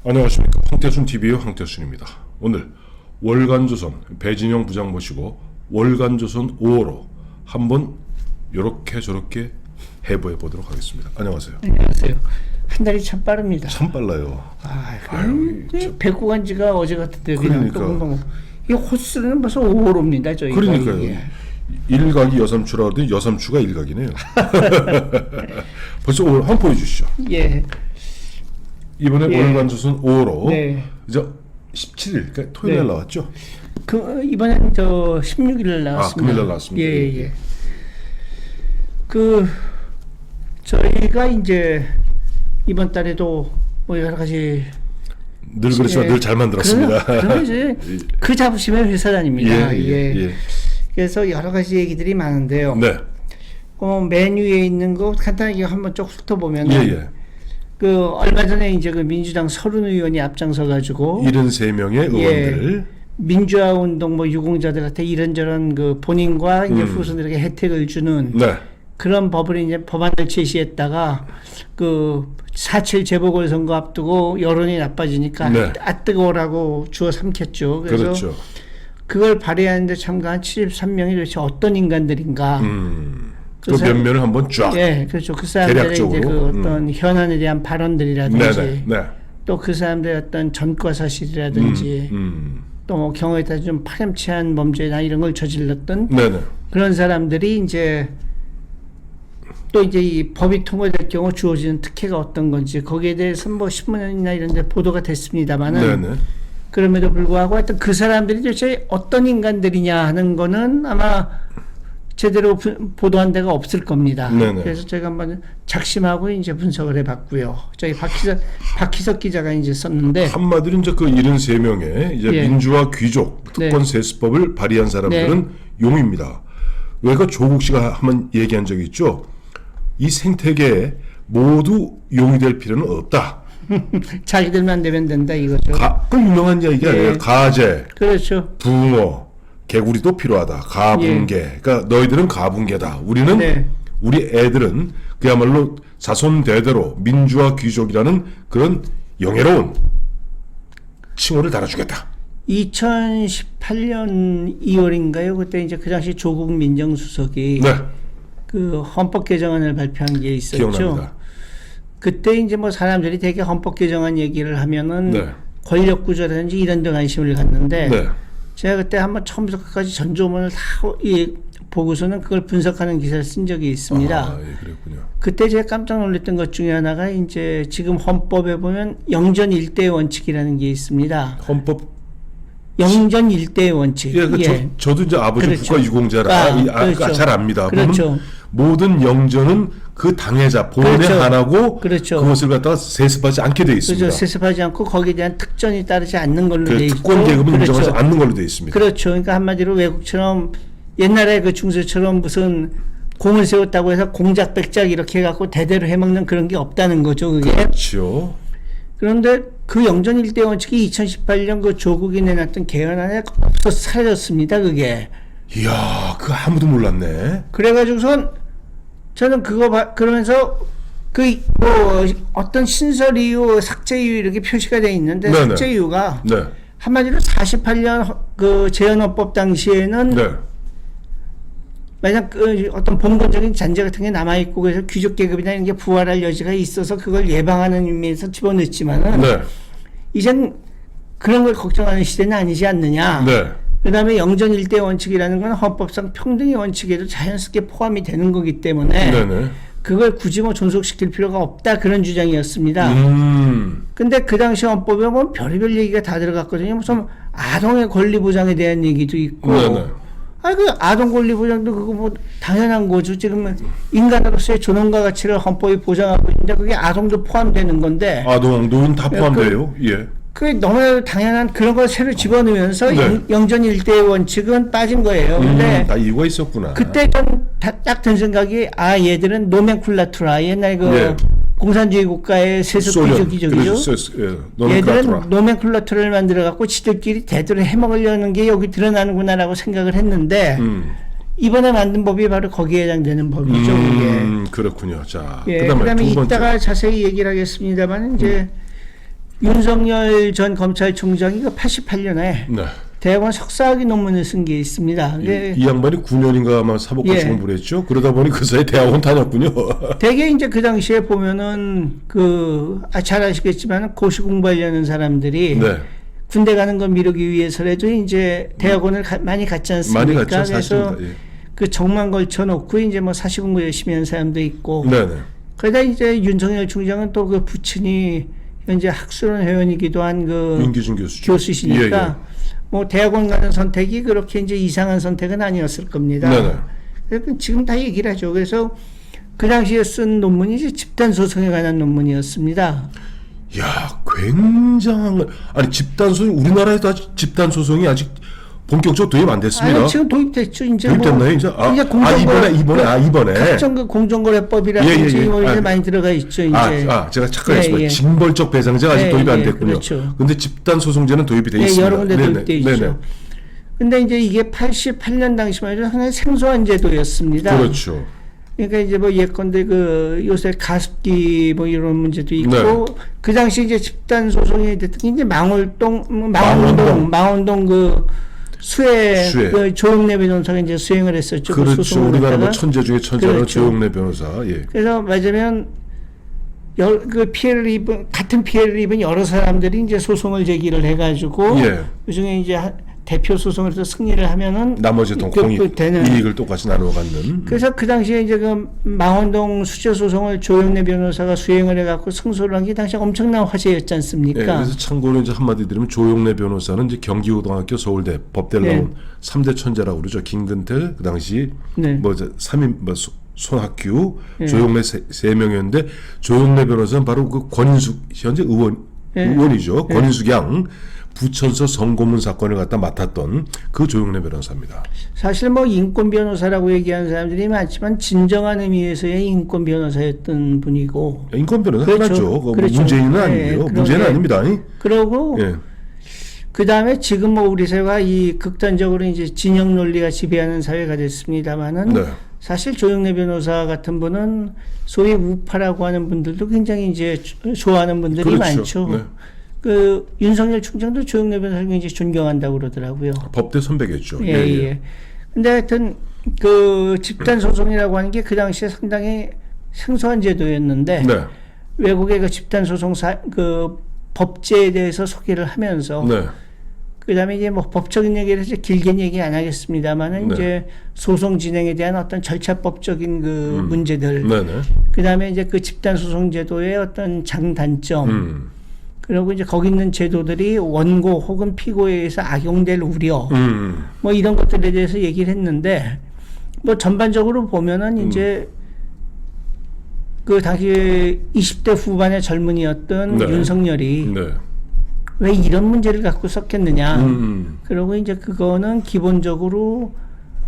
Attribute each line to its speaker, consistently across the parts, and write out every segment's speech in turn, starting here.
Speaker 1: 안녕하십니까. 황태순TV의 황태순입니다. 오늘 월간조선 배진영 부장 모시고 월간조선 5호로 한번 요렇게 저렇게 해보해 보도록 하겠습니다. 안녕하세요.
Speaker 2: 안녕하세요. 한 달이 참 빠릅니다.
Speaker 1: 참 빨라요.
Speaker 2: 뵙고 간 지가 어제 같은데
Speaker 1: 그러니까.
Speaker 2: 그냥 이 호수는 벌써 5호로입니다. 저희가.
Speaker 1: 그러니까요.
Speaker 2: 이게.
Speaker 1: 일각이 여삼추라 하더니 여삼추가 일각이네요. 벌써 오늘 한번 보여주시죠.
Speaker 2: 예.
Speaker 1: 이번에
Speaker 2: 예.
Speaker 1: 월간조선 5호로
Speaker 2: 네.
Speaker 1: 이제 17일, 그러니까 토요일 날
Speaker 2: 네.
Speaker 1: 나왔죠?
Speaker 2: 이번엔 저 16일 나왔습니다.
Speaker 1: 금요일 날 나왔습니다.
Speaker 2: 예. 저희가 이제 이번 달에도 뭐 여러 가지
Speaker 1: 늘 그렇지만 늘 잘 만들었습니다.
Speaker 2: 그러면 이제 그 자부심의 회사 다닙니다.
Speaker 1: 예.
Speaker 2: 그래서 여러 가지 얘기들이 많은데요.
Speaker 1: 네.
Speaker 2: 메뉴에 있는 거 간단하게 한번 쭉 훑어보면
Speaker 1: 예.
Speaker 2: 얼마 전에 이제 그 민주당 서른 의원이 앞장서 가지고
Speaker 1: 73명의 의원들
Speaker 2: 민주화 운동 뭐 유공자들한테 이런저런 그 본인과 이제 후손들에게 혜택을 주는
Speaker 1: 네.
Speaker 2: 그런 법안을 제시했다가 그 4.7 재보궐선거 앞두고 여론이 나빠지니까
Speaker 1: 네.
Speaker 2: 뜨거워라고 주워 삼켰죠. 그래서
Speaker 1: 그렇죠.
Speaker 2: 그걸 발의하는데 참가한 73명이 도대체 어떤 인간들인가.
Speaker 1: 그 면면을 한번 쫙.
Speaker 2: 예, 그렇죠. 그 사람들의 이제
Speaker 1: 대략적으로.
Speaker 2: 그 어떤 현안에 대한 발언들이라든지
Speaker 1: 네.
Speaker 2: 또 그 사람들의 어떤 전과 사실이라든지 또 뭐 경우에 따라 좀 파렴치한 범죄나 이런 걸 저질렀던
Speaker 1: 네네.
Speaker 2: 그런 사람들이 이제 또 이제 이 법이 통과될 경우 주어지는 특혜가 어떤 건지 거기에 대해서 뭐 신문이나 이런 데 보도가 됐습니다만은
Speaker 1: 네네.
Speaker 2: 그럼에도 불구하고 하여튼 그 사람들이 도대체 어떤 인간들이냐 하는 거는 아마 제대로 보도한 데가 없을 겁니다.
Speaker 1: 네네.
Speaker 2: 그래서 제가 한번 작심하고 이제 분석을 해봤고요. 저희 박희석 기자가 이제 썼는데
Speaker 1: 한마디로 이제 그 73명의 이제
Speaker 2: 예.
Speaker 1: 민주화 귀족 특권
Speaker 2: 네.
Speaker 1: 세습법을 발의한 사람들은 용입니다. 왜그 조국 씨가 한번 얘기한 적이 있죠. 이 생태계에 모두 용이 될 필요는 없다.
Speaker 2: 자기들만 되면 된다 이거죠.
Speaker 1: 그 유명한 이야기 아니에요.
Speaker 2: 예.
Speaker 1: 가재,
Speaker 2: 그렇죠.
Speaker 1: 붕어, 개구리도 필요하다. 가붕개. 그러니까 너희들은 가붕개다. 우리는
Speaker 2: 네.
Speaker 1: 우리 애들은 그야말로 자손 대대로 민주화 귀족이라는 그런 영예로운 칭호를 달아주겠다.
Speaker 2: 2018년 2월인가요? 그때 이제 그 당시 조국 민정수석이
Speaker 1: 네,
Speaker 2: 그 헌법 개정안을 발표한 게 있었죠.
Speaker 1: 기억납니다.
Speaker 2: 그때 이제 뭐 사람들이 되게 헌법 개정안 얘기를 하면은
Speaker 1: 네.
Speaker 2: 권력 구조라든지 이런 데 관심을 갖는데
Speaker 1: 네,
Speaker 2: 제가 그때 한번 처음부터 끝까지 전조문을 다 보고서는 그걸 분석하는 기사를 쓴 적이 있습니다.
Speaker 1: 아, 예, 그랬군요.
Speaker 2: 그때 제가 깜짝 놀랐던 것 중에 하나가 이제 지금 헌법에 보면 영전 일대 원칙이라는 게 있습니다.
Speaker 1: 헌법.
Speaker 2: 영전 일대 원칙.
Speaker 1: 예, 저도 이제 아버지
Speaker 2: 그렇죠.
Speaker 1: 국가 유공자라
Speaker 2: 그렇죠.
Speaker 1: 잘 압니다.
Speaker 2: 그렇죠.
Speaker 1: 모든 영전은 그 당해자 본에
Speaker 2: 그렇죠.
Speaker 1: 한하고
Speaker 2: 그렇죠.
Speaker 1: 그것을 갖다가 세습하지 않게 돼 있습니다.
Speaker 2: 그렇죠. 세습하지 않고 거기에 대한 특전이 따르지 않는 걸로 돼 있고.
Speaker 1: 특권 계급은
Speaker 2: 그렇죠.
Speaker 1: 인정하지 않는 걸로 돼 있습니다.
Speaker 2: 그렇죠. 그러니까 한마디로 외국처럼 옛날에 그 중세처럼 무슨 공을 세웠다고 해서 공작 백작 이렇게 해갖고 대대로 해먹는 그런 게 없다는 거죠. 그게.
Speaker 1: 그렇죠.
Speaker 2: 그런데 그 영전 일대 원칙이 2018년 그 조국이 내놨던 개헌안에 없어서 사라졌습니다. 그게.
Speaker 1: 이야, 그거 아무도 몰랐네.
Speaker 2: 그래가지고선 저는 그러면서 그 뭐 어떤 신설 이유, 삭제 이유 이렇게 표시가 돼 있는데
Speaker 1: 네네.
Speaker 2: 삭제 이유가
Speaker 1: 네,
Speaker 2: 한마디로 48년 그 재헌헌법 당시에는
Speaker 1: 네,
Speaker 2: 만약 그 어떤 본권적인 잔재 같은 게 남아있고 그래서 귀족 계급이나 이런 게 부활할 여지가 있어서 그걸 예방하는 의미에서 집어넣지만은
Speaker 1: 네,
Speaker 2: 이젠 그런 걸 걱정하는 시대는 아니지 않느냐.
Speaker 1: 네.
Speaker 2: 그 다음에 영전 일대 원칙이라는 건 헌법상 평등의 원칙에도 자연스럽게 포함이 되는 거기 때문에
Speaker 1: 네네.
Speaker 2: 그걸 굳이 뭐 존속시킬 필요가 없다 그런 주장이었습니다. 근데 그 당시 헌법에 보면 별의별 얘기가 다 들어갔거든요. 무슨 아동의 권리 보장에 대한 얘기도 있고.
Speaker 1: 네네.
Speaker 2: 그 아동 권리 보장도 그거 뭐 당연한 거죠. 지금 인간으로서의 존엄과 가치를 헌법이 보장하고 있는데 그게 아동도 포함되는 건데.
Speaker 1: 아동, 노인 다 포함돼요. 예.
Speaker 2: 그게 너무나 당연한 그런 걸 새로 집어넣으면서
Speaker 1: 네.
Speaker 2: 영전 일대 원칙은 빠진 거예요. 근데
Speaker 1: 다 이유가 있었구나.
Speaker 2: 그때 딱 든 생각이 얘들은 노멘클라투라 옛날 그
Speaker 1: 예.
Speaker 2: 공산주의 국가의 세습 귀족이죠. 얘들은 노멘클라투라를 만들어 갖고 지들끼리 대대로 해먹으려는 게 여기 드러나는구나라고 생각을 했는데 이번에 만든 법이 바로 거기에 해당되는 법이죠. 그게.
Speaker 1: 그렇군요. 자,
Speaker 2: 예,
Speaker 1: 그다음에
Speaker 2: 두 번째.
Speaker 1: 이따가
Speaker 2: 자세히 얘기를 하겠습니다만 이제 윤석열 전 검찰총장이 88년에
Speaker 1: 네.
Speaker 2: 대학원 석사학위 논문을 쓴 게 있습니다.
Speaker 1: 이 양반이 9년인가 아마 사법고시 공부를 했죠. 그러다 보니 그 사이에 대학원 다녔군요.
Speaker 2: 되게 이제 그 당시에 보면은 잘 아시겠지만 고시 공부하려는 사람들이
Speaker 1: 네.
Speaker 2: 군대 가는 거 미루기 위해서라도 이제 대학원을 많이 갔지 않습니까?
Speaker 1: 많이 갔죠.
Speaker 2: 그래서
Speaker 1: 사실입니다. 예.
Speaker 2: 그 정만 걸쳐놓고 이제 뭐 사시 공부 열심히 하는 사람도 있고.
Speaker 1: 네네.
Speaker 2: 그러다 이제 윤석열 총장은 또 그 부친이 현재 학술원 회원이기도 한 그
Speaker 1: 윤기준 교수죠.
Speaker 2: 교수시니까
Speaker 1: 예, 예.
Speaker 2: 뭐 대학원 가는 선택이 그렇게 이제 이상한 선택은 아니었을 겁니다.
Speaker 1: 네네.
Speaker 2: 그래서 지금 다 얘기를 하죠. 그래서 그 당시에 쓴 논문이 이제 집단 소송에 관한 논문이었습니다.
Speaker 1: 야, 굉장한 아니 집단 소송 우리나라에도 아직 집단 소송이 아직 본격적으로 도입 안 됐습니다.
Speaker 2: 아니, 지금 도입됐죠. 이제
Speaker 1: 도입됐나요? 이제 이번에
Speaker 2: 각종 그 공정거래법이라든지 이제 많이 들어가 있죠. 이제
Speaker 1: 제가 착각했습니다. 징벌적 배상제가 아직 도입이 안 됐군요.
Speaker 2: 그렇죠.
Speaker 1: 근데 집단 소송제는 도입이 돼 있습니다.
Speaker 2: 여러 군데 도입돼 있죠. 근데 이제 이게 88년 당시만 해도 상당히 생소한 제도였습니다.
Speaker 1: 그렇죠.
Speaker 2: 그러니까 이제 뭐 예컨대 그 요새 가습기 뭐 이런 문제도 있고
Speaker 1: 네.
Speaker 2: 그 당시 이제 집단 소송이 됐던 게 이제 망원동 그 수해 그 조영래 변호사가 이제 수행을 했었죠.
Speaker 1: 그렇죠. 우리나라 뭐 천재 중에 천재는
Speaker 2: 그렇죠.
Speaker 1: 조영래 변호사. 예.
Speaker 2: 그래서 맞으면 같은 피해를 입은 여러 사람들이 이제 소송을 제기를 해가지고 그 중에 이제 대표 소송을 해서 승리를 하면은
Speaker 1: 나머지 이익을 똑같이 나누어 갖는.
Speaker 2: 그래서 그 당시에 이제 그 망원동 수재 소송을 조영래 변호사가 수행을 해갖고 승소를 한 게 당시 엄청난 화제였지 않습니까?
Speaker 1: 네, 그래서 참고로 이제 한마디 드리면 조영래 변호사는 이제 경기고등학교 서울대 법대를 나온 3대 천재라고 그러죠. 김근태 그 당시 손학규, 조영래 세 명이었는데 조영래 변호사는 바로 그 권인숙 현재 의원이죠. 권인숙 양. 부천서 성고문 사건을 갖다 맡았던 그 조영래 변호사입니다.
Speaker 2: 사실 뭐 인권 변호사라고 얘기하는 사람들이 많지만 진정한 의미에서의 인권 변호사였던 분이고.
Speaker 1: 인권 변호사
Speaker 2: 그렇죠.
Speaker 1: 하나죠.
Speaker 2: 그렇죠.
Speaker 1: 문재인은 아니고요. 문재인은 아닙니다.
Speaker 2: 그러고 그 다음에 지금 뭐 우리 사회가 이 극단적으로 이제 진영 논리가 지배하는 사회가 됐습니다만은 사실 조영래 변호사 같은 분은 소위 우파라고 하는 분들도 굉장히 이제 좋아하는 분들이 많죠. 그 윤석열 총장도 조영래 변호사를 굉장히 존경한다고 그러더라고요.
Speaker 1: 법대 선배겠죠.
Speaker 2: 근데 하여튼 그 집단 소송이라고 하는 게 그 당시에 상당히 생소한 제도였는데 외국의 그 집단 소송 그 법제에 대해서 소개를 하면서 그다음에 이제 뭐 법적인 얘기를 해서 길게 얘기 안 하겠습니다만은 이제 소송 진행에 대한 어떤 절차법적인 그 문제들, 그다음에 이제 그 집단 소송 제도의 어떤 장단점. 그리고 이제 거기 있는 제도들이 원고 혹은 피고에 의해서 악용될 우려, 뭐 이런 것들에 대해서 얘기를 했는데, 뭐 전반적으로 보면은 이제 그 당시 20대 후반의 젊은이였던 윤석열이 왜 이런 문제를 갖고 썼겠느냐. 그리고 이제 그거는 기본적으로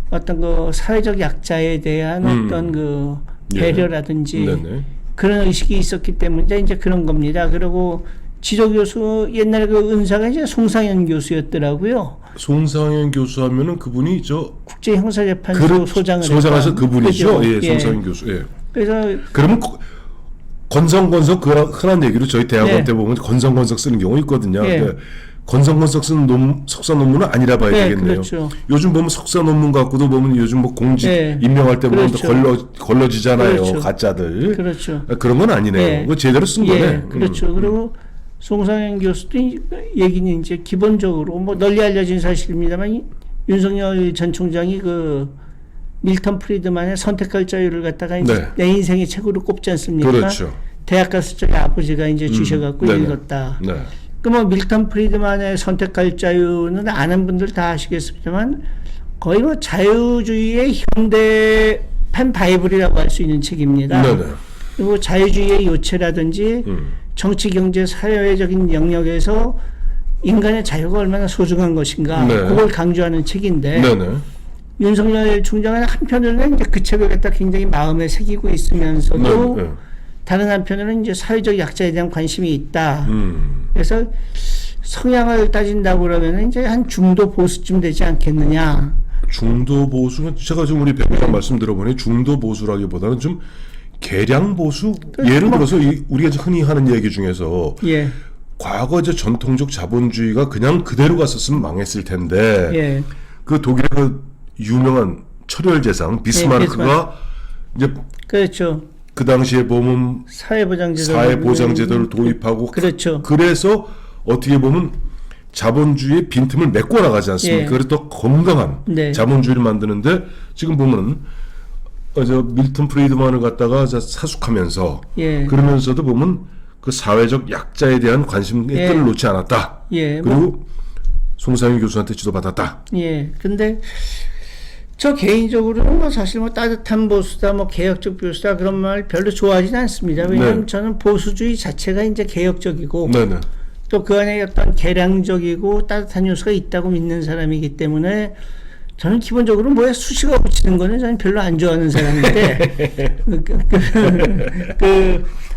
Speaker 2: 어떤 그 사회적 약자에 대한 어떤 그 배려라든지 그런 의식이 있었기 때문에 이제 그런 겁니다. 그리고 지도교수 옛날에 그 은사가 이제 송상현 교수였더라고요.
Speaker 1: 송상현 교수 하면은 그분이
Speaker 2: 국제형사재판소
Speaker 1: 소장하신 그분이죠. 송상현 교수.
Speaker 2: 그래서
Speaker 1: 그러면 건성건석 그 흔한 얘기로 저희 대학원 때 보면 건성건석 쓰는 경우 있거든요. 건성건석 쓰는 석사 논문은 아니라 봐야 되겠네요.
Speaker 2: 그렇죠.
Speaker 1: 요즘 보면 석사 논문 갖고도 보면 요즘 뭐 공직 임명할 때 보면 걸러지잖아요. 가짜들. 그런 건 아니네요. 그거 제대로 쓴 거네.
Speaker 2: 그렇죠. 그리고 송상현 교수도 얘기는 이제 기본적으로 뭐 널리 알려진 사실입니다만 윤석열 전 총장이 그 밀턴 프리드만의 선택할 자유를 갖다가 이제 내 인생의 책으로 꼽지 않습니까? 대학 갔을 적에 아버지가 이제 주셔갖고 읽었다. 그 뭐 밀턴 프리드만의 선택할 자유는 아는 분들 다 아시겠습니다만 거의 뭐 자유주의의 현대판 바이블이라고 할 수 있는 책입니다. 그리고 자유주의의 요체라든지 정치, 경제, 사회적인 영역에서 인간의 자유가 얼마나 소중한 것인가 그걸 강조하는 책인데 윤석열 총장은 한편으로는 이제 그 책을 갖다 굉장히 마음에 새기고 있으면서도 다른 한편으로는 이제 사회적 약자에 대한 관심이 있다. 그래서 성향을 따진다고 그러면 이제 한 중도 보수쯤 되지 않겠느냐.
Speaker 1: 중도 보수는 제가 지금 우리 배우장 말씀 들어보니 중도 보수라기보다는 좀 개량 보수? 예를 들어서 우리가 흔히 하는 얘기 중에서 과거 이제 전통적 자본주의가 그냥 그대로 갔었으면 망했을 텐데
Speaker 2: 예.
Speaker 1: 그 독일의 그 유명한 철혈제상 비스마르크가 이제
Speaker 2: 그렇죠.
Speaker 1: 그 당시에 보면 사회보장제도를 도입하고
Speaker 2: 그렇죠.
Speaker 1: 그래서 어떻게 보면 자본주의의 빈틈을 메꿔 나가지 않습니까?
Speaker 2: 예.
Speaker 1: 그래서 더 건강한
Speaker 2: 네.
Speaker 1: 자본주의를 만드는데 지금 보면 저 밀턴 프리드만을 갖다가 사숙하면서
Speaker 2: 예.
Speaker 1: 그러면서도 보면 그 사회적 약자에 대한 관심의
Speaker 2: 예.
Speaker 1: 끈을 놓지 않았다.
Speaker 2: 예.
Speaker 1: 그리고 송상윤 교수한테 지도받았다.
Speaker 2: 예. 근데 저 개인적으로는 뭐 사실 뭐 따뜻한 보수다, 뭐 개혁적 보수다 그런 말 별로 좋아하지는 않습니다. 왜냐하면
Speaker 1: 네.
Speaker 2: 저는 보수주의 자체가 이제 개혁적이고
Speaker 1: 네네.
Speaker 2: 또 그 안에 어떤 개량적이고 따뜻한 요소가 있다고 믿는 사람이기 때문에 저는 기본적으로 뭐에 수식어 붙이는 거는 저는 별로 안 좋아하는 사람인데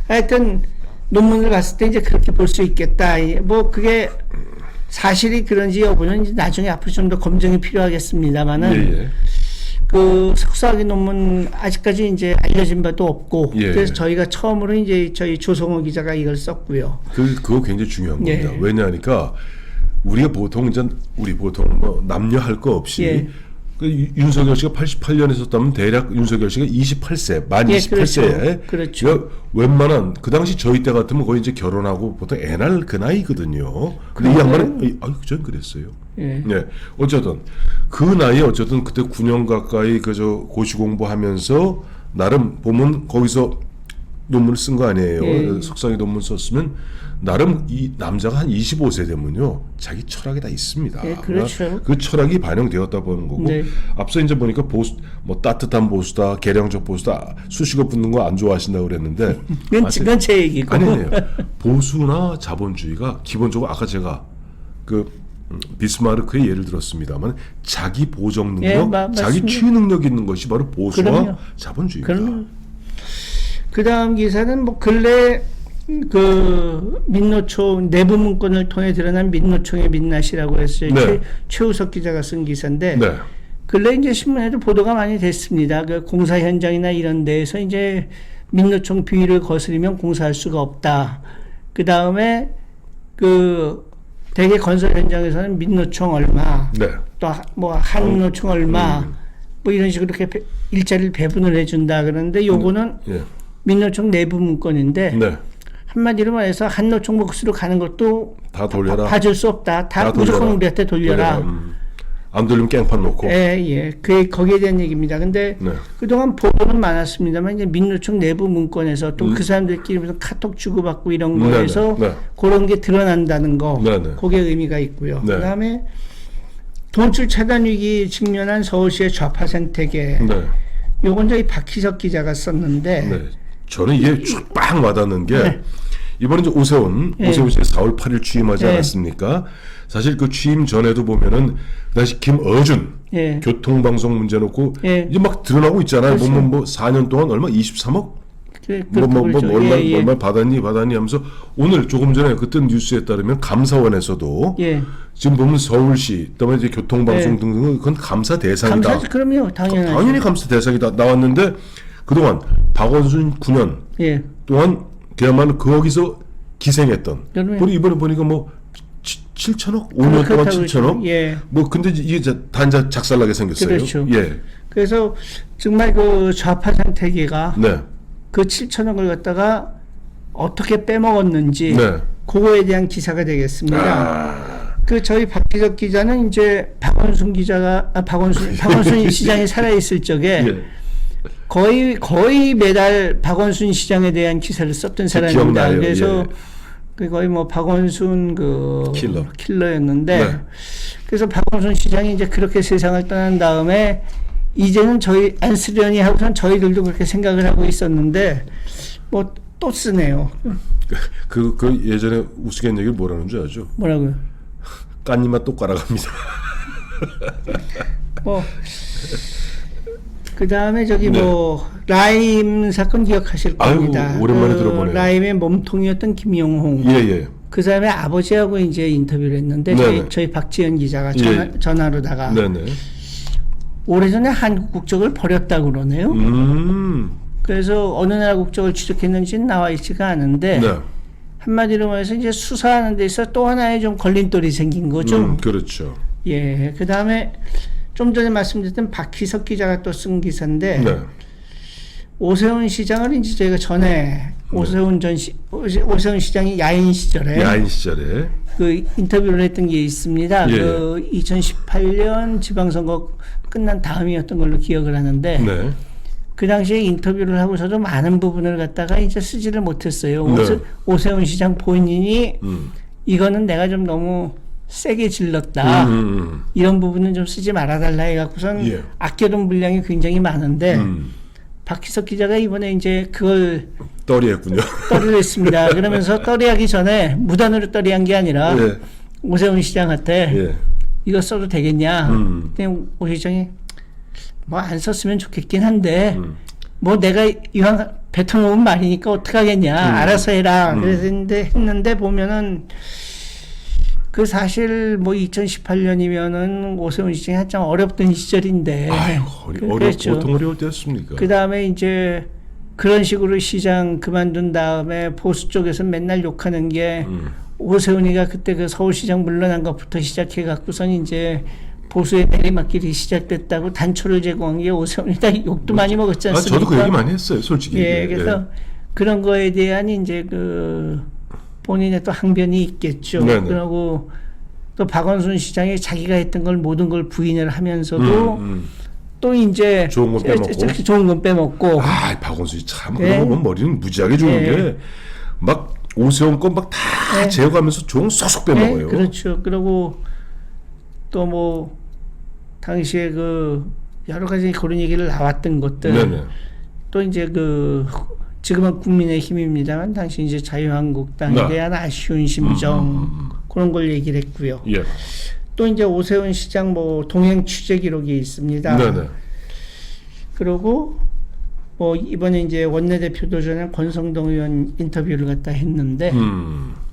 Speaker 2: 하여튼 논문을 봤을 때 이제 그렇게 볼 수 있겠다. 뭐 그게 사실이 그런지 여부는 이제 나중에 앞으로 좀 더 검증이 필요하겠습니다만은
Speaker 1: 예.
Speaker 2: 그 석사학위 논문 아직까지 이제 알려진 바도 없고
Speaker 1: 예.
Speaker 2: 그래서 저희가 처음으로 이제 저희 조성호 기자가 이걸 썼고요.
Speaker 1: 그거 굉장히 중요한
Speaker 2: 예.
Speaker 1: 겁니다. 왜냐하니까 우리가 보통 뭐 남녀 할 거 없이
Speaker 2: 예.
Speaker 1: 그 윤석열 씨가 88년에 썼다면 대략 윤석열 씨가 28세, 만
Speaker 2: 예,
Speaker 1: 28세에
Speaker 2: 그렇죠.
Speaker 1: 그러니까 웬만한 그 당시 저희 때 같으면 거의 이제 결혼하고 보통 애 낳을 그 나이거든요. 근데 이 양반은 전 그랬어요.
Speaker 2: 예.
Speaker 1: 네, 어쨌든 그 나이에 어쨌든 그때 9년 가까이 그저 고시 공부하면서 나름 보면 거기서 논문을 쓴 거 아니에요.
Speaker 2: 예.
Speaker 1: 석사학위 논문 썼으면 나름 이 남자가 한 25세 되면요 자기 철학이 다 있습니다.
Speaker 2: 예, 그렇죠.
Speaker 1: 그러니까 그 철학이 반영되었다 보는 거고
Speaker 2: 네.
Speaker 1: 앞서 이제 보니까 보수 뭐 따뜻한 보수다, 개량적 보수다 수식어 붙는 거 안 좋아하신다고 그랬는데
Speaker 2: 그건 제 얘기고.
Speaker 1: 아니에요. 보수나 자본주의가 기본적으로 아까 제가 그 비스마르크의 예를 들었습니다만 자기 보정 능력,
Speaker 2: 예,
Speaker 1: 자기 취 능력 있는 것이 바로 보수와
Speaker 2: 그럼요.
Speaker 1: 자본주의입니다.
Speaker 2: 그럼요. 그 다음 기사는 뭐 근래 그 민노총 내부 문건을 통해 드러난 민노총의 민낯이라고 해서
Speaker 1: 네.
Speaker 2: 최우석 기자가 쓴 기사인데
Speaker 1: 네.
Speaker 2: 근래 이제 신문에도 보도가 많이 됐습니다. 그 공사 현장이나 이런 데에서 이제 민노총 비위를 거스르면 공사할 수가 없다. 그 다음에 그 대개 건설 현장에서는 민노총 얼마,
Speaker 1: 네.
Speaker 2: 또 뭐 한노총 얼마, 뭐 이런 식으로 이렇게 일자리를 배분을 해준다 그러는데 요거는
Speaker 1: 예.
Speaker 2: 민노총 내부 문건인데
Speaker 1: 네.
Speaker 2: 한마디로 말해서 한노총 몫으로 가는 것도
Speaker 1: 다 돌려라.
Speaker 2: 봐줄 수 없다. 다
Speaker 1: 돌려라.
Speaker 2: 무조건 우리한테 돌려라.
Speaker 1: 안 돌리면 깽판 놓고.
Speaker 2: 예. 그 거기에 대한 얘기입니다. 근데
Speaker 1: 네.
Speaker 2: 그동안 보도는 많았습니다만 이제 민노총 내부 문건에서 또 그 사람들끼리 무슨 카톡 주고받고 이런
Speaker 1: 네네.
Speaker 2: 거에서
Speaker 1: 네.
Speaker 2: 그런 게 드러난다는 거.
Speaker 1: 네네.
Speaker 2: 그게 의미가 있고요.
Speaker 1: 네.
Speaker 2: 그다음에 돈줄 차단 위기 직면한 서울시의 좌파 생태계.
Speaker 1: 네.
Speaker 2: 요건 저희 박희석 기자가 썼는데
Speaker 1: 네. 저는 이게 쫙 와닿는 게
Speaker 2: 네.
Speaker 1: 이번에 이제 오세훈
Speaker 2: 네.
Speaker 1: 씨가 4월 8일 취임하지
Speaker 2: 네.
Speaker 1: 않았습니까? 사실 그 취임 전에도 보면은 그 당시 김어준
Speaker 2: 예.
Speaker 1: 교통방송 문제 놓고
Speaker 2: 예.
Speaker 1: 이제 막 드러나고 있잖아요.
Speaker 2: 그렇죠.
Speaker 1: 보면 뭐 4년 동안 얼마 23억
Speaker 2: 그렇죠.
Speaker 1: 얼마 받았니 하면서 오늘 조금 전에 그때 뉴스에 따르면 감사원에서도
Speaker 2: 예.
Speaker 1: 지금 보면 서울시 그다음에 이제 교통방송
Speaker 2: 네.
Speaker 1: 등등은 그건 감사 대상이다.
Speaker 2: 감사지 그럼요. 당연하죠.
Speaker 1: 당연히 감사 대상이다 나왔는데 그동안 박원순 9년
Speaker 2: 예.
Speaker 1: 동안 그야말로 거기서 기생했던.
Speaker 2: 그러면-
Speaker 1: 우리 이번에 보니까 뭐 7천억? 5년 동안
Speaker 2: 그렇다고
Speaker 1: 7천억?
Speaker 2: 예.
Speaker 1: 뭐 근데 이게 단자 작살나게 생겼어요.
Speaker 2: 그렇죠.
Speaker 1: 예.
Speaker 2: 그래서 정말 그 좌파 생태계가
Speaker 1: 네.
Speaker 2: 그 7천억을 갖다가 어떻게 빼먹었는지
Speaker 1: 네.
Speaker 2: 그거에 대한 기사가 되겠습니다. 그 저희 박기석 기자는 이제 박원순 시장이 살아 있을 적에
Speaker 1: 예.
Speaker 2: 거의 매달 박원순 시장에 대한 기사를 썼던 사람입니다.
Speaker 1: 기억나요.
Speaker 2: 그래서
Speaker 1: 예.
Speaker 2: 그 거의 뭐 박원순 그 킬러였는데
Speaker 1: 네.
Speaker 2: 그래서 박원순 시장이 이제 그렇게 세상을 떠난 다음에 이제는 저희 안 쓰려니 하고선 저희들도 그렇게 생각을 하고 있었는데 뭐 또 쓰네요.
Speaker 1: 그 예전에 우스갯 얘기를 뭐라는 줄 알죠?
Speaker 2: 뭐라고요?
Speaker 1: 깐님만 또 깔아갑니다.
Speaker 2: 뭐 그다음에 저기
Speaker 1: 네.
Speaker 2: 뭐 라임 사건 기억하실
Speaker 1: 아유,
Speaker 2: 겁니다.
Speaker 1: 오랜만에 들어보네요.
Speaker 2: 라임의 몸통이었던 김용홍.
Speaker 1: 예.
Speaker 2: 그 사람의 아버지하고 이제 인터뷰를 했는데
Speaker 1: 네네.
Speaker 2: 저희 박지연 기자가
Speaker 1: 예.
Speaker 2: 전화로다가
Speaker 1: 네네.
Speaker 2: 오래전에 한국 국적을 버렸다고 그러네요. 그래서 어느 나라 국적을 취득했는지는 나와 있지가 않은데
Speaker 1: 네.
Speaker 2: 한마디로 말해서 이제 수사하는 데 있어 또 하나의 좀 걸림돌이 생긴 거죠.
Speaker 1: 그렇죠.
Speaker 2: 예. 그 다음에 좀 전에 말씀드렸던 박희석 기자가 또 쓴 기사인데,
Speaker 1: 네.
Speaker 2: 오세훈 시장을 이제 저희가 전에 오세훈 시장이 야인 시절에 그 인터뷰를 했던 게 있습니다.
Speaker 1: 예.
Speaker 2: 그 2018년 지방선거 끝난 다음이었던 걸로 기억을 하는데,
Speaker 1: 네.
Speaker 2: 그 당시에 인터뷰를 하고서도 많은 부분을 갖다가 이제 쓰지를 못했어요.
Speaker 1: 네.
Speaker 2: 오세훈 시장 본인이 이거는 내가 좀 너무 세게 질렀다. 이런 부분은 좀 쓰지 말아달라 해갖고선
Speaker 1: 예.
Speaker 2: 아껴둔 분량이 굉장히 많은데, 박희석 기자가 이번에 이제 그걸
Speaker 1: 떨이했군요.
Speaker 2: 떨이를 했습니다. 그러면서 떨이하기 전에 무단으로 떨이한 게 아니라
Speaker 1: 예.
Speaker 2: 오세훈 시장한테
Speaker 1: 예.
Speaker 2: 이거 써도 되겠냐. 그냥 오 시장이 뭐 안 썼으면 좋겠긴 한데 뭐 내가 이왕 뱉어놓은 말이니까 어떡하겠냐. 알아서 해라. 했는데 보면은 그 사실 뭐 2018년이면은 오세훈 시장이 한참 어렵던 시절인데.
Speaker 1: 아유,
Speaker 2: 그랬죠.
Speaker 1: 보통 어려울 때였습니까?
Speaker 2: 그 다음에 이제 그런 식으로 시장 그만둔 다음에 보수 쪽에서 맨날 욕하는 게 오세훈이가 그때 그 서울시장 물러난 것부터 시작해 갖고선 이제 보수의 내리막길이 시작됐다고 단초를 제공한 게 오세훈이다. 욕도 많이 먹었지 않습니까?
Speaker 1: 저도 그 얘기 많이 했어요, 솔직히.
Speaker 2: 예, 그래서 그런 거에 대한 이제 그 본인의 또 항변이 있겠죠.
Speaker 1: 네네.
Speaker 2: 그리고 또 박원순 시장이 자기가 했던 걸 모든 걸 부인을 하면서도 또 이제
Speaker 1: 좋은 건 빼먹고.
Speaker 2: 좋은 건 빼먹고.
Speaker 1: 아, 박원순이 참
Speaker 2: 네.
Speaker 1: 그런 거 보면 머리는 무지하게 좋은
Speaker 2: 네.
Speaker 1: 게 막 오세훈 건 막 다
Speaker 2: 네.
Speaker 1: 제어가면서 좋은 쏙쏙
Speaker 2: 네,
Speaker 1: 빼먹어요.
Speaker 2: 그렇죠. 그리고 또 뭐 당시에 그 여러 가지 그런 얘기를 나왔던 것들.
Speaker 1: 네네.
Speaker 2: 또 이제 그 지금은 국민의힘입니다만 당시 이제 자유한국당에
Speaker 1: 네.
Speaker 2: 대한 아쉬운 심정 그런 걸 얘기를 했고요.
Speaker 1: 예.
Speaker 2: 또 이제 오세훈 시장 뭐 동행 취재 기록이 있습니다.
Speaker 1: 네네.
Speaker 2: 그리고 뭐 이번에 이제 원내대표 도전한 권성동 의원 인터뷰를 갖다 했는데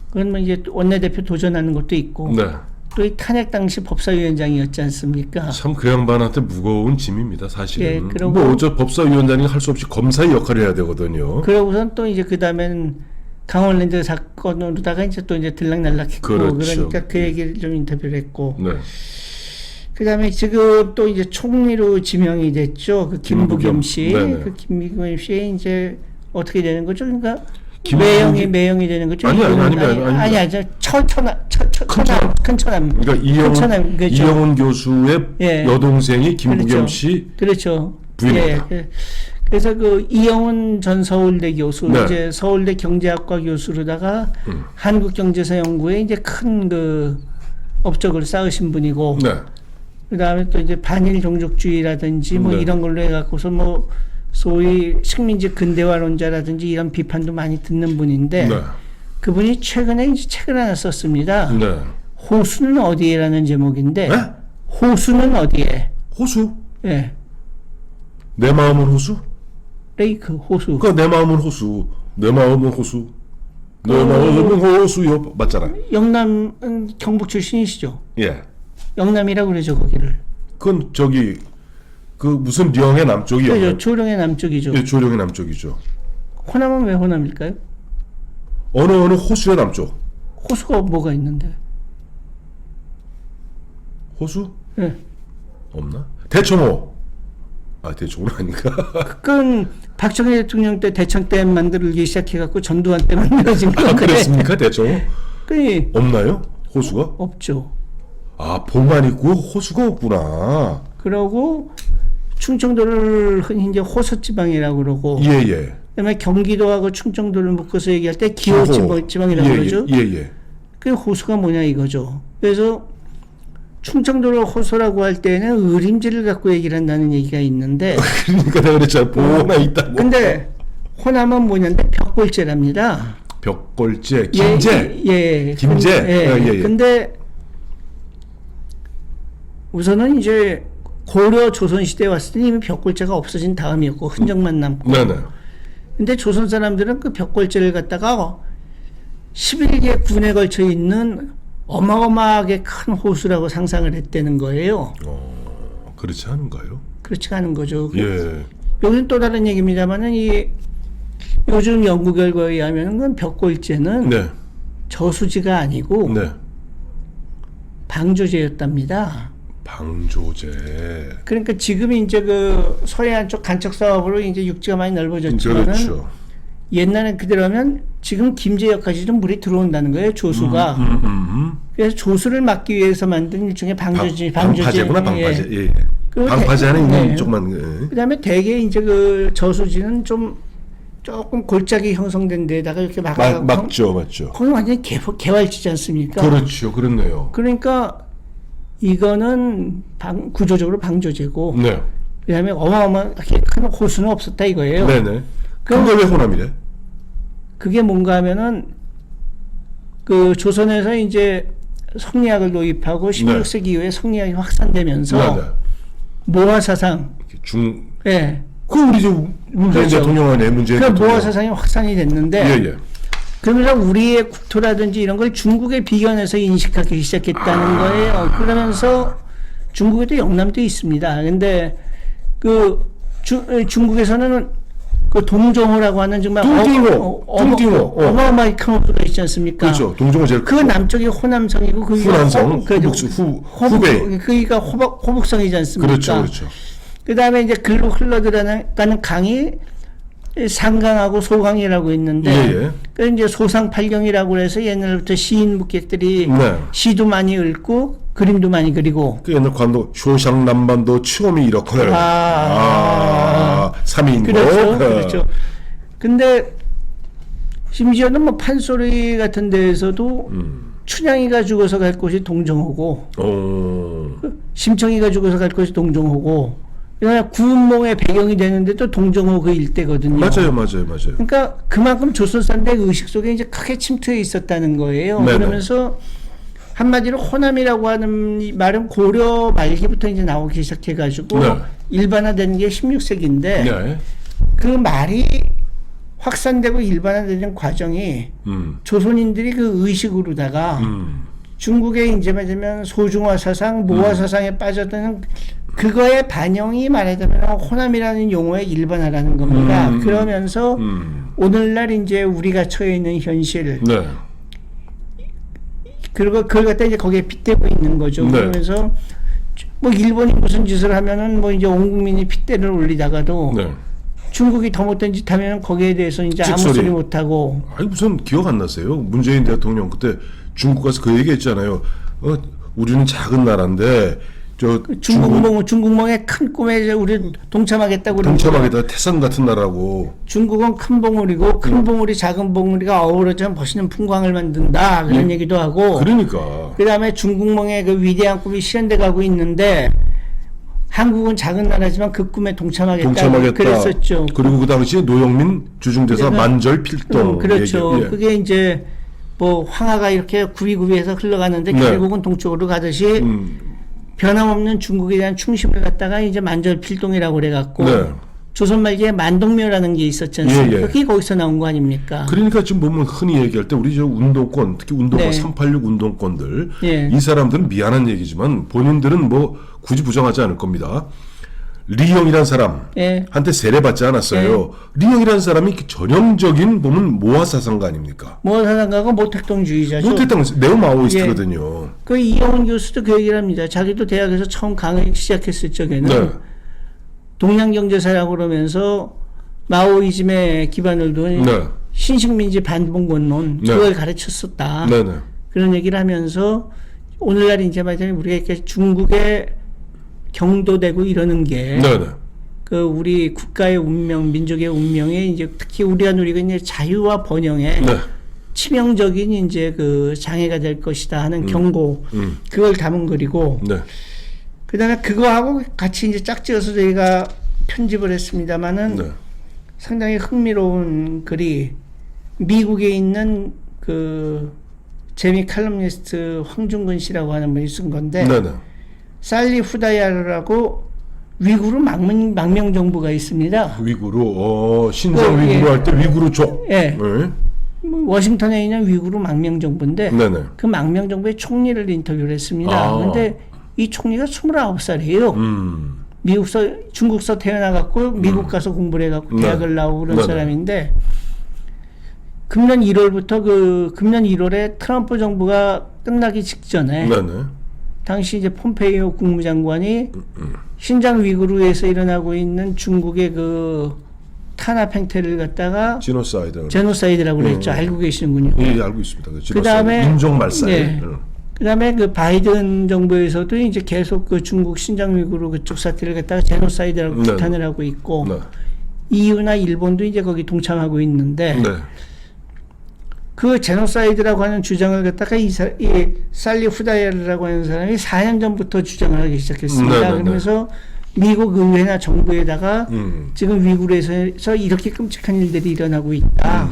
Speaker 2: 그건 뭐 이제 원내대표 도전하는 것도 있고
Speaker 1: 네.
Speaker 2: 또 이 탄핵 당시 법사위원장이었지 않습니까?
Speaker 1: 참 그 양반한테 무거운 짐입니다, 사실은.
Speaker 2: 예, 그리고-
Speaker 1: 뭐 저 법사위원장이 할 수 없이 검사의 역할을 해야 되거든요.
Speaker 2: 그러고선 또 이제 그 다음엔 강원랜드 사건으로다가 이제 또 이제 들락날락했고
Speaker 1: 그렇죠.
Speaker 2: 그러니까 그 얘기를 좀 인터뷰를 했고
Speaker 1: 네.
Speaker 2: 그다음에 지금 또 이제 총리로 지명이 됐죠. 그 김부겸 씨.
Speaker 1: 네네.
Speaker 2: 그 김부겸 씨 이제 어떻게 되는 거죠? 그러니까
Speaker 1: 김부겸-
Speaker 2: 매형이 되는 거죠.
Speaker 1: 아니,
Speaker 2: 큰 처남.
Speaker 1: 그러니까
Speaker 2: 큰처남, 그렇죠.
Speaker 1: 이영훈 교수의
Speaker 2: 예.
Speaker 1: 여동생이 김부겸
Speaker 2: 그렇죠.
Speaker 1: 씨
Speaker 2: 그렇죠.
Speaker 1: 부인입니다.
Speaker 2: 예. 그래서 그 이영훈 전 서울대 교수,
Speaker 1: 네.
Speaker 2: 이제 서울대 경제학과 교수로다가 한국경제사연구에 이제 큰 그 업적을 쌓으신 분이고,
Speaker 1: 네.
Speaker 2: 그 다음에 또 이제 반일 종족주의라든지 뭐
Speaker 1: 네.
Speaker 2: 이런 걸로 해갖고서 뭐 소위 식민지 근대화론자라든지 이런 비판도 많이 듣는 분인데,
Speaker 1: 네.
Speaker 2: 그분이 최근에 이제 책을 하나 썼습니다.
Speaker 1: 네.
Speaker 2: 호수는 어디에라는 제목인데,
Speaker 1: 네?
Speaker 2: 호수는 어디에?
Speaker 1: 호수?
Speaker 2: 예.
Speaker 1: 내 마음은 호수?
Speaker 2: 레이크 호수.
Speaker 1: 그러니까 내 마음은 호수. 내 마음은 호수. 내 마음은 호수요. 맞잖아.
Speaker 2: 영남 경북 출신이시죠?
Speaker 1: 예.
Speaker 2: 영남이라고 그러죠 거기를.
Speaker 1: 그건 저기 그 무슨 령의 남쪽이요.
Speaker 2: 그죠, 조령의 남쪽이죠.
Speaker 1: 예, 조령의 남쪽이죠.
Speaker 2: 호남은 왜 호남일까요?
Speaker 1: 어느 호수의 남쪽.
Speaker 2: 호수가 뭐가 있는데?
Speaker 1: 호수?
Speaker 2: 예.
Speaker 1: 없나? 대청호. 아, 대청호는 아닌가?
Speaker 2: 그건 박정희 대통령 때 대청댐 만들기 시작해갖고 전두환 때 만들어진 건데.
Speaker 1: 아, 그랬습니까? 대청호?
Speaker 2: 그게
Speaker 1: 없나요? 호수가?
Speaker 2: 없죠.
Speaker 1: 아, 봉만 있고 호수가 없구나.
Speaker 2: 그러고 충청도를 흔히 이제 호서지방이라고 그러고.
Speaker 1: 예, 예.
Speaker 2: 그다음에 경기도하고 충청도를 묶어서 얘기할 때 기호지방이라고
Speaker 1: 예,
Speaker 2: 그러죠.
Speaker 1: 예, 예.
Speaker 2: 그 호수가 뭐냐 이거죠. 그래서 충청도를 호수라고 할 때는 의림지를 갖고 얘기를 한다는 얘기가 있는데
Speaker 1: 그러니까 내가 그랬잖아. 봉만 있다고.
Speaker 2: 근데 호남은 뭐냐인데 벽골제랍니다.
Speaker 1: 벽골제, 김제.
Speaker 2: 예.
Speaker 1: 김제.
Speaker 2: 예. 근데 우선은 이제 고려 조선시대에 왔을 때 이미 벽골제가 없어진 다음이었고 흔적만 남고.
Speaker 1: 네네.
Speaker 2: 근데 조선 사람들은 그 벽골제를 갖다가 11개 군에 걸쳐 있는 어마어마하게 큰 호수라고 상상을 했다는 거예요.
Speaker 1: 그렇지 않은가요?
Speaker 2: 그렇지 않은 거죠.
Speaker 1: 예.
Speaker 2: 여기는 또 다른 얘기입니다만은 이 요즘 연구 결과에 의하면 그 벽골제는
Speaker 1: 네.
Speaker 2: 저수지가 아니고
Speaker 1: 네.
Speaker 2: 방조제였답니다.
Speaker 1: 방조제.
Speaker 2: 그러니까 지금 이제 그 서해안 쪽 간척 사업으로 이제 육지가 많이 넓어졌지만은
Speaker 1: 그렇죠.
Speaker 2: 옛날엔 그대로면 지금 김제역까지도 물이 들어온다는 거예요. 조수가. 그래서 조수를 막기 위해서 만든 일종의 방조제.
Speaker 1: 방파제구나, 방파제. 예. 방파제 안에 있는 조그만. 예.
Speaker 2: 그다음에 대개 이제 그 저수지는 조금 골짜기 형성된 데다가 이렇게
Speaker 1: 맞죠.
Speaker 2: 거기 완전히 개활지지 않습니까?
Speaker 1: 그렇죠. 그렇네요.
Speaker 2: 그러니까 이거는 구조적으로 방조제고,
Speaker 1: 네.
Speaker 2: 그다음에 어마어마하게 큰 호수는 없었다 이거예요.
Speaker 1: 네네. 근데 왜 호남이래?
Speaker 2: 그게 뭔가 하면은 그 조선에서 이제 성리학을 도입하고 16세기 이후에 성리학이 확산되면서
Speaker 1: 네.
Speaker 2: 모화 사상, 예.
Speaker 1: 그 우리 문재인 대통령의 문재인
Speaker 2: 그
Speaker 1: 대통령.
Speaker 2: 모화 사상이 확산이 됐는데,
Speaker 1: 예.
Speaker 2: 그러면서 우리의 국토라든지 이런 걸 중국에 비견해서 인식하기 시작했다는 거예요. 그러면서 중국에도 영남도 있습니다. 근데 그 중국에서는 그 동정호라고 하는 정말 어마어마하게 큰 호수가 있지 않습니까?
Speaker 1: 그렇죠. 동정호 제일
Speaker 2: 그 남쪽이 호남성이고
Speaker 1: 후난성, 후베이.
Speaker 2: 그기가 호북성이지 않습니까?
Speaker 1: 그렇죠.
Speaker 2: 그다음에 이제 글로 흘러들어가는 강이 상강하고 소강이라고 있는데, 그 이제 소상팔경이라고 해서 옛날부터 시인 묵객들이 시도 많이 읽고 그림도 많이 그리고.
Speaker 1: 그 옛날 관도 쇼샹남반도 추움이 이렇거든. 삼인도.
Speaker 2: 그렇죠. 근데 심지어는 뭐 판소리 같은 데에서도 춘향이가 죽어서 갈 곳이 동정호고, 심청이가 죽어서 갈 곳이 동정호고. 그러니까 구운몽의 배경이 되는데 또 동정호 그 일대거든요.
Speaker 1: 맞아요.
Speaker 2: 그러니까 그만큼 조선 사람들의 의식 속에 이제 크게 침투해 있었다는 거예요.
Speaker 1: 네네.
Speaker 2: 그러면서 한마디로 호남이라고 하는 이 말은 고려 말기부터 이제 나오기 시작해가지고 일반화된 게 16세기인데 그 말이 확산되고 일반화되는 과정이 조선인들이 그 의식으로다가 중국의 이제 말하자면 소중화 사상, 모화 사상에 빠져드는 그거의 반영이 말하자면 호남이라는 용어의 일반화라는 겁니다. 그러면서 오늘날 이제 우리가 처해 있는 현실, 그리고 그걸 갖다 이제 거기에 빗대고 있는 거죠. 그러면서 뭐 일본이 무슨 짓을 하면은 뭐 이제 온 국민이 핏대를 올리다가도 중국이 더 못된 짓 하면 거기에 대해서 이제 아무 소리 못 하고.
Speaker 1: 아니 무슨 기억 안 나세요? 문재인 대통령 그때 중국 가서 그 얘기했잖아요. 우리는 작은 나라인데 저
Speaker 2: 중국몽의 큰 꿈에 우리 동참하겠다고
Speaker 1: 동참하겠다. 태산 같은 나라고.
Speaker 2: 중국은 큰 봉우리고 큰 봉우리 작은 봉우리가 어우러져 멋있는 풍광을 만든다 그런 얘기도 하고.
Speaker 1: 그러니까.
Speaker 2: 그다음에 중국몽의 그 위대한 꿈이 실현돼 가고 있는데 한국은 작은 나라지만 그 꿈에 동참하겠다. 그랬었죠.
Speaker 1: 그리고 그 당시에 노영민 주중대사 만절필동.
Speaker 2: 그렇죠. 그게 이제 뭐 황하가 이렇게 구비구비해서 흘러가는데 결국은 동쪽으로 가듯이. 변함없는 중국에 대한 충심을 갖다가 이제 만절필동이라고 그래갖고 조선 말기에 만동묘라는 게 있었지 않습니까? 그게 거기서 나온 거 아닙니까?
Speaker 1: 그러니까 지금 보면 흔히 얘기할 때 우리 저 운동권, 특히 운동권 386 운동권들 이 사람들은 미안한 얘기지만 본인들은 뭐 굳이 부정하지 않을 겁니다. 리형이란 사람 한테 세례받지 않았어요. 리형이란 사람이 전형적인 보면 모화 사상가 아닙니까?
Speaker 2: 모화 사상가고 모택동주의자죠.
Speaker 1: 모택동 네오 마오이스트거든요.
Speaker 2: 그 이영훈 교수도 그 얘기를 합니다. 자기도 대학에서 처음 강의 시작했을 적에는 동양경제사라고 그러면서 마오이즘에 기반을 둔 신식민지 반봉건론 그걸 가르쳤었다. 그런 얘기를 하면서 오늘날 이제 말하자면 우리가 이렇게 중국의 경도되고 이러는 게 그 우리 국가의 운명, 민족의 운명에 이제 특히 우리가 누리고 있는 자유와 번영에 치명적인 이제 그 장애가 될 것이다 하는 경고, 그걸 담은 글이고, 그다음에 그거하고 같이 이제 짝지어서 저희가 편집을 했습니다만은 상당히 흥미로운 글이 미국에 있는 그 재미 칼럼니스트 황중근 씨라고 하는 분이 쓴 건데. 살리 후다야르라고 위구르 망명 정부가 있습니다.
Speaker 1: 위구르, 신장 위구르 할 때 위구르족.
Speaker 2: 워싱턴에 있는 위구르 망명 정부인데 그 망명 정부의 총리를 인터뷰를 했습니다. 그런데 이 총리가 29살이에요. 중국서 태어나갖고 미국 가서 공부를 해갖고 대학을 나오고 그런 사람인데 금년 1월부터 금년 1월에 트럼프 정부가 끝나기 직전에
Speaker 1: 네네.
Speaker 2: 당시 이제 폼페이오 국무장관이 신장 위구르에서 일어나고 있는 중국의 탄압 행태를 갖다가 제노사이드라고 그랬죠. 알고 계시는군요.
Speaker 1: 예, 알고 있습니다.
Speaker 2: 그다음에
Speaker 1: 인종 말살.
Speaker 2: 네. 그다음에 바이든 정부에서도 이제 계속 중국 신장 위구르 그쪽 사태를 갖다가 제노사이드라고 비판을 하고 있고 EU나 일본도 이제 거기 동참하고 있는데 그 제노사이드라고 하는 주장을 갖다가 이 살리 후다야르라고 하는 사람이 4년 전부터 주장을 하기 시작했습니다. 그러면서 미국 의회나 정부에다가 지금 위구르에서 이렇게 끔찍한 일들이 일어나고 있다.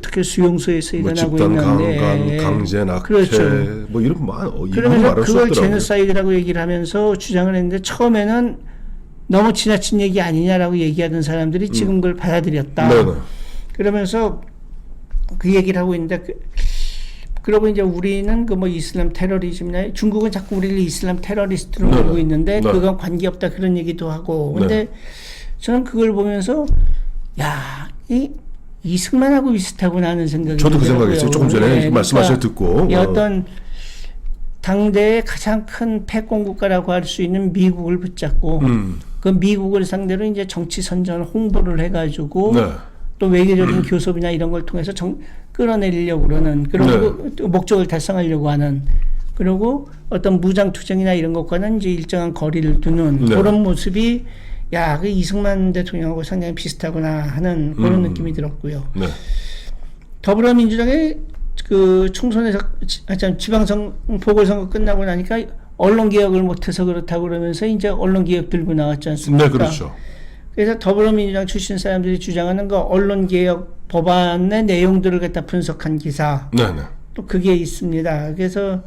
Speaker 2: 특히 수용소에서 일어나고 있는데
Speaker 1: 강제 낙태
Speaker 2: 그렇죠.
Speaker 1: 뭐 이런
Speaker 2: 그러면서 그걸 제노사이드라고 얘기를 하면서 주장을 했는데 처음에는 너무 지나친 얘기 아니냐라고 얘기하던 사람들이 지금 그걸 받아들였다. 그러면서 그 얘기를 하고 있는데 그러고 이제 우리는 이슬람 테러리즘이나 중국은 자꾸 우리를 이슬람 테러리스트로 보고 있는데 그건 관계없다 그런 얘기도 하고 근데 저는 그걸 보면서 야, 이승만하고 비슷하구나 하는 생각이
Speaker 1: 저도 그 생각했어요. 조금 전에 말씀하셔서 듣고
Speaker 2: 어떤 당대의 가장 큰 패권 국가라고 할 수 있는 미국을 붙잡고 그 미국을 상대로 이제 정치 선전 홍보를 해가지고 또 외교적인 교섭이나 이런 걸 통해서 끌어내리려고 그러는 그리고 또 목적을 달성하려고 하는 그리고 어떤 무장 투쟁이나 이런 것과는 이제 일정한 거리를 두는 그런 모습이 그 이승만 대통령하고 상당히 비슷하구나 하는 그런 느낌이 들었고요. 더불어민주당의 총선에서 지방선 보궐선거 끝나고 나니까 언론개혁을 못해서 그렇다고 그러면서 이제 언론개혁 들고 나왔지 않습니까?
Speaker 1: 네, 그렇죠.
Speaker 2: 그래서 더불어민주당 출신 사람들이 주장하는 언론개혁 법안의 내용들을 갖다 분석한 기사. 또 그게 있습니다. 그래서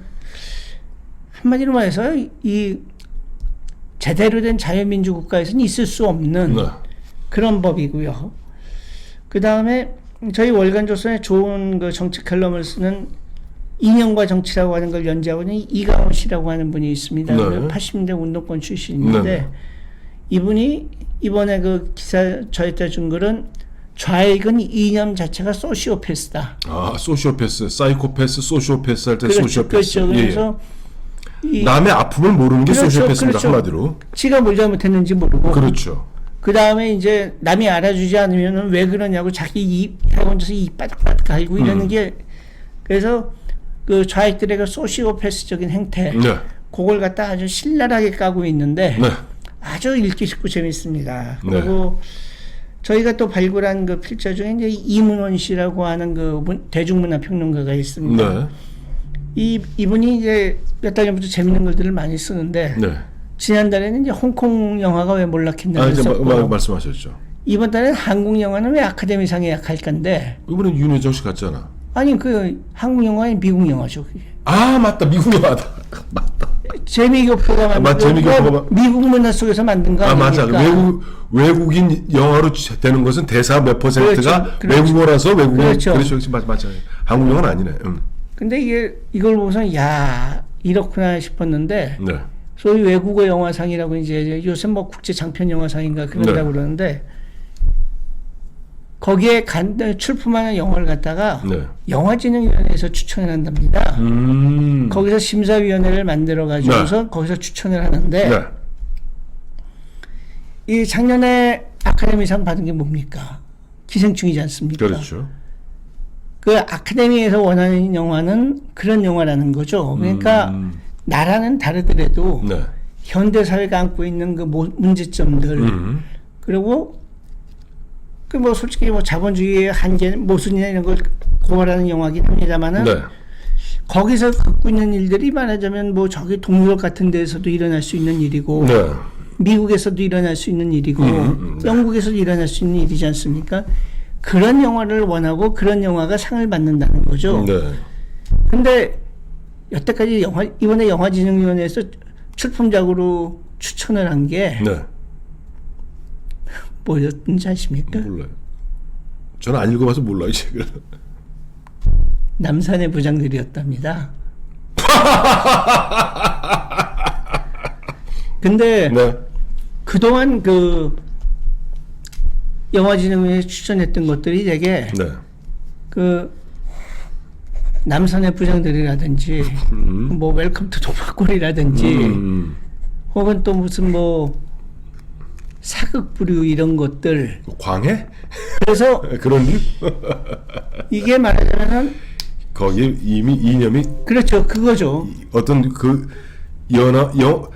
Speaker 2: 한마디로 말해서 이 제대로 된 자유민주 국가에서는 있을 수 없는 그런 법이고요. 그 다음에 저희 월간조선에 좋은 정치 칼럼을 쓰는 이념과 정치라고 하는 걸 연재하고 있는 이강원 씨라고 하는 분이 있습니다. 80년대 운동권 출신인데 이분이 이번에 기사 저에다 준 글은 좌익은 이념 자체가 소시오패스다.
Speaker 1: 소시오패스, 사이코패스, 소시오패스 할 때 소시오패스.
Speaker 2: 그렇죠. 그래서
Speaker 1: 남의 아픔을 모르는 게 소시오패스입니다. 한마디로.
Speaker 2: 지가 뭘 잘못했는지 모르고.
Speaker 1: 그렇죠.
Speaker 2: 그 다음에 이제 남이 알아주지 않으면 왜 그러냐고 자기 혼자서 입 바닥바닥 갈고 이러는 게 그래서 좌익들의 소시오패스적인 행태 그걸 갖다 아주 신랄하게 까고 있는데 아주 읽기 쉽고 재밌습니다. 그리고 저희가 또 발굴한 필자 중에 이제 이문원 씨라고 하는 대중문화 평론가가 있습니다. 이분이 이제 몇 달 전부터 재밌는 글들을 많이 쓰는데 지난달에는 이제 홍콩 영화가 왜 몰락했냐고 했었고
Speaker 1: 말씀하셨죠.
Speaker 2: 이번 달에는 한국 영화는 왜 아카데미상에 약할까인데
Speaker 1: 이번엔 윤여정 씨 같잖아.
Speaker 2: 아니 한국 영화는 미국 영화죠. 그게.
Speaker 1: 맞다. 미국 영화다. 맞다.
Speaker 2: 재미교포가 만든 미국 문화 속에서 만든 거 아닙니까?
Speaker 1: 맞아. 외국인 영화로 되는 것은 대사 몇 %가 외국어라서 외국어. 그렇죠. 맞아. 한국 영화는 아니네.
Speaker 2: 근데 이걸 보고서 이렇구나 싶었는데 소위 외국어 영화상이라고 이제 요새 국제 장편 영화상인가 그런다고 그러는데 거기에 출품하는 영화를 갖다가 영화진흥위원회에서 추천을 한답니다. 거기서 심사위원회를 만들어 가지고서 거기서 추천을 하는데 이 작년에 아카데미상 받은 게 뭡니까? 기생충이지 않습니까?
Speaker 1: 그렇죠.
Speaker 2: 그 아카데미에서 원하는 영화는 그런 영화라는 거죠. 그러니까 나라는 다르더라도 현대 사회가 안고 있는 문제점들 그리고 솔직히 자본주의의 한계 모순이나 이런 걸 고발하는 영화긴 합니다만은 거기서 갖고 있는 일들이 말하자면 저기 동유럽 같은 데서도 일어날 수 있는 일이고 미국에서도 일어날 수 있는 일이고 영국에서도 일어날 수 있는 일이지 않습니까? 그런 영화를 원하고 그런 영화가 상을 받는다는 거죠. 근데 여태까지 이번에 영화진흥위원회에서 출품작으로 추천을 한 게 뭐였는지 아십니까?
Speaker 1: 몰라요. 저는 안 읽어봐서 몰라요, 책을.
Speaker 2: 남산의 부장들이었답니다. 근데 그동안 영화진흥위에 추천했던 것들이 되게 그 남산의 부장들이라든지 뭐 웰컴 투 동막골이라든지 혹은 또 무슨 뭐 사극부류 이런 것들
Speaker 1: 광해?
Speaker 2: 그래서
Speaker 1: 그런 일?
Speaker 2: 이게 말하자면은
Speaker 1: 거기에 이미 이념이
Speaker 2: 그렇죠 그거죠.
Speaker 1: 어떤 그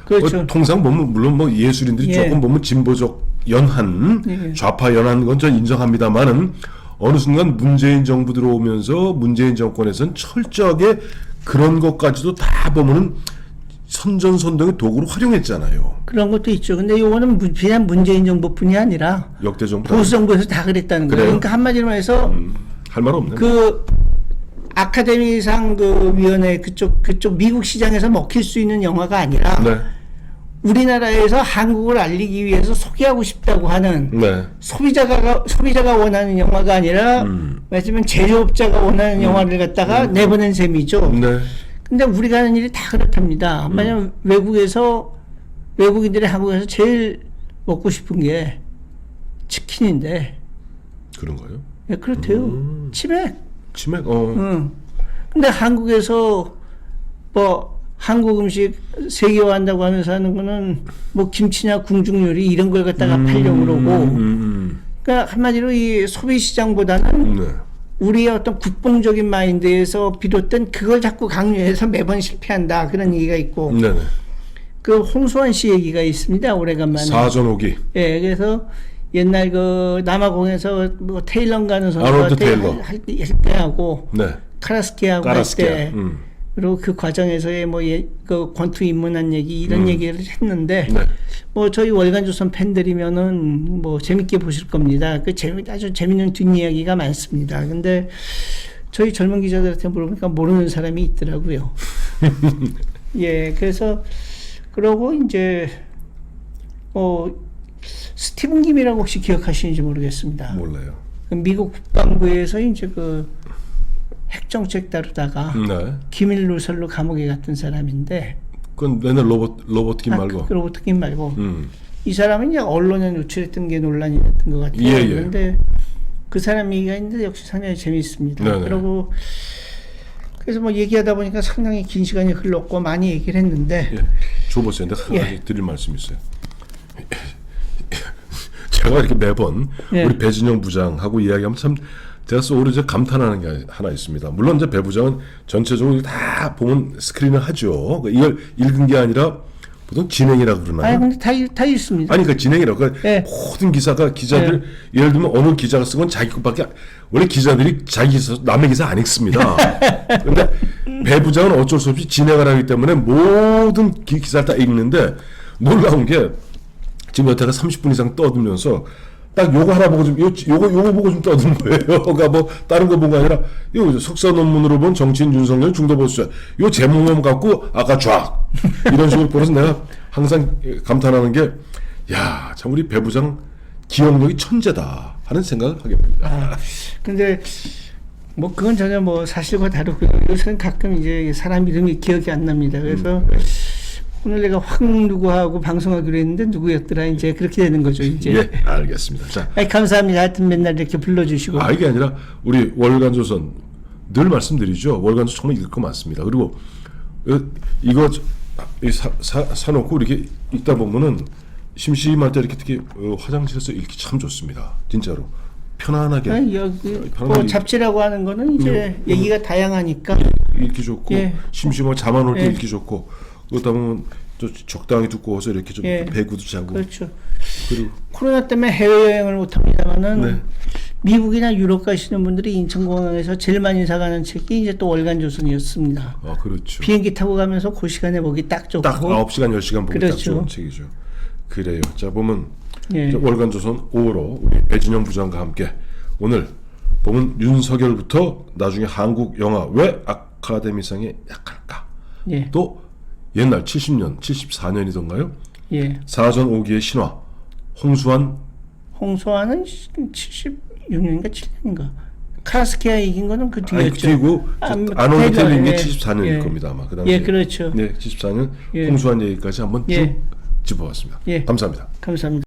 Speaker 2: 그렇죠.
Speaker 1: 통상 보면 물론 뭐 예술인들이
Speaker 2: 예.
Speaker 1: 조금 보면 진보적 연한
Speaker 2: 예.
Speaker 1: 좌파 연한 건 전 인정합니다만은 어느 순간 문재인 정부 들어오면서 문재인 정권에서는 철저하게 그런 것까지도 다 보면은 선전선동의 도구로 활용했잖아요.
Speaker 2: 그런 것도 있죠. 근데 요거는 그냥 문재인 정부뿐이 아니라
Speaker 1: 역대 정부
Speaker 2: 보수 정부에서 다 그랬다는 거예요. 그러니까 한마디로 해서
Speaker 1: 할 말 없네.
Speaker 2: 그 아카데미상 그 위원회 그쪽 미국 시장에서 먹힐 수 있는 영화가 아니라
Speaker 1: 네.
Speaker 2: 우리나라에서 한국을 알리기 위해서 소개하고 싶다고 하는
Speaker 1: 네.
Speaker 2: 소비자가 원하는 영화가 아니라 말하자면 제조업자가 원하는 영화를 갖다가 내보낸 셈이죠.
Speaker 1: 네.
Speaker 2: 근데 우리가 하는 일이 다 그렇답니다. 만약 외국인들이 한국에서 제일 먹고 싶은 게 치킨인데
Speaker 1: 그런가요?
Speaker 2: 예, 그렇대요. 치맥.
Speaker 1: 치맥.
Speaker 2: 근데 한국에서 뭐 한국 음식 세계화한다고 하면서 하는 거는 뭐 김치나 궁중 요리 이런 걸 갖다가 팔려고 그러고 그러니까 한마디로 이 소비 시장보다는
Speaker 1: 네.
Speaker 2: 우리의 어떤 국뽕적인 마인드에서 비롯된 그걸 자꾸 강요해서 매번 실패한다 그런 얘기가 있고
Speaker 1: 네네.
Speaker 2: 그 홍수환 씨 얘기가 있습니다. 오래간만에.
Speaker 1: 사전오기.
Speaker 2: 예, 그래서 옛날 그 남아공에서 뭐 테일러 가는
Speaker 1: 아놀드
Speaker 2: 선수가
Speaker 1: 테일러.
Speaker 2: 할 때하고
Speaker 1: 네.
Speaker 2: 카라스케하고 할
Speaker 1: 까라스키아.
Speaker 2: 때 그리고 그 과정에서의 뭐 그 권투 입문한 얘기 이런 얘기를 했는데
Speaker 1: 네.
Speaker 2: 뭐 저희 월간조선 팬들이면은 뭐 재밌게 보실 겁니다. 그 아주 재밌는 뒷이야기가 많습니다. 근데 저희 젊은 기자들한테 물어보니까 모르는 사람이 있더라고요. 예, 그래서 그러고 이제 스티븐 김이라고 혹시 기억하시는지 모르겠습니다.
Speaker 1: 몰라요.
Speaker 2: 미국 국방부에서 이제 그 핵정책 다루다가
Speaker 1: 네.
Speaker 2: 기밀 누설로 감옥에 갔던 사람인데
Speaker 1: 그건 맨날 로버트 김 말고.
Speaker 2: 로버트 김 말고 이 사람은 이제 언론에 노출했던 게 논란이 됐던 것 같아요.
Speaker 1: 예.
Speaker 2: 그런데 그 사람 얘기가 있는데 역시 상당히 재미있습니다.
Speaker 1: 네네.
Speaker 2: 그리고 그래서 뭐 얘기하다 보니까 상당히 긴 시간이 흘렀고 많이 얘기를 했는데
Speaker 1: 예. 줘보세요. 근데
Speaker 2: 예.
Speaker 1: 하나 드릴 말씀이 있어요. 제가 이렇게 매번
Speaker 2: 예.
Speaker 1: 우리 배진영 부장하고 이야기하면 참 제가 소홀히 이제 감탄하는 게 하나 있습니다. 물론 이제 배 부장은 전체적으로 다 보면 스크린을 하죠. 이걸 읽은 게 아니라 보통 진행이라고 그러나요?
Speaker 2: 아니 근데 다 있습니다.
Speaker 1: 아니, 그러니까 진행이라고. 그러니까
Speaker 2: 예.
Speaker 1: 모든 기사가 기자들, 예를 들면 어느 기자가 쓴 건 자기 것밖에, 원래 기자들이 자기 기사, 남의 기사 안 읽습니다. 근데 배 부장은 어쩔 수 없이 진행을 하기 때문에 모든 기사를 다 읽는데 놀라운 게 지금 여태가 30분 이상 떠들면서 딱 요거 하나 보고 좀, 요거 보고 좀 떠드는 거예요. 그러니까 뭐, 다른 거 본 거 아니라, 요 석사 논문으로 본 정치인 윤석열 중도보수, 요 제목만 갖고, 아까 쫙! 이런 식으로 보면서 내가 항상 감탄하는 게, 야, 참 우리 배 부장 기억력이 천재다. 하는 생각을 하게 됩니다.
Speaker 2: 근데 뭐 그건 전혀 뭐 사실과 다르고요. 요새는 가끔 이제 사람 이름이 기억이 안 납니다. 그래서 오늘 내가 황 누구하고 방송하기로 했는데 누구였더라 이제 그렇게 되는 거죠 이제.
Speaker 1: 예, 알겠습니다. 자,
Speaker 2: 아니, 감사합니다. 하여튼 맨날 이렇게 불러주시고.
Speaker 1: 이게 아니라 우리 월간조선 늘 말씀드리죠. 월간조선 정말 읽을 거 많습니다. 그리고 이거 사놓고 이렇게 읽다 보면은 심심할 때 이렇게 특히 화장실에서 읽기 참 좋습니다. 진짜로 편안하게.
Speaker 2: 아니, 여기 뭐 잡지라고 하는 거는 이제 얘기가 다양하니까
Speaker 1: 읽기 좋고
Speaker 2: 예.
Speaker 1: 심심하고 잠 안 올 때
Speaker 2: 예.
Speaker 1: 읽기 좋고 그러다 보면 또 적당히 두꺼워서 이렇게 좀
Speaker 2: 예.
Speaker 1: 배구도 자고.
Speaker 2: 그렇죠.
Speaker 1: 그리고
Speaker 2: 코로나 때문에 해외여행을 못합니다만은
Speaker 1: 네.
Speaker 2: 미국이나 유럽 가시는 분들이 인천공항에서 제일 많이 사가는 책이 이제 또 월간조선이었습니다.
Speaker 1: 그렇죠.
Speaker 2: 비행기 타고 가면서 그 시간에 보기 딱 좋고.
Speaker 1: 딱 9시간 10시간 보기 딱
Speaker 2: 그렇죠.
Speaker 1: 좋은 책이죠. 그래요. 자, 보면
Speaker 2: 예.
Speaker 1: 월간조선 5로 우리 배진영 부장과 함께 오늘 보면 윤석열부터 나중에 한국 영화 왜 아카데미상에 약할까?
Speaker 2: 예.
Speaker 1: 또 옛날 70년, 74년이던가요?
Speaker 2: 예.
Speaker 1: 사전 5기의 신화
Speaker 2: 홍수아는 76년인가 7년인가. 카라스키아 이긴 거는 그
Speaker 1: 아니,
Speaker 2: 뒤였죠.
Speaker 1: 그리고 아놀드 테일러인 게 74년일
Speaker 2: 예.
Speaker 1: 겁니다 아마. 그 당시에.
Speaker 2: 예, 그렇죠.
Speaker 1: 네, 74년
Speaker 2: 예.
Speaker 1: 홍수환 얘기까지 한번 쭉
Speaker 2: 예.
Speaker 1: 짚어봤습니다.
Speaker 2: 예.
Speaker 1: 감사합니다.
Speaker 2: 감사합니다.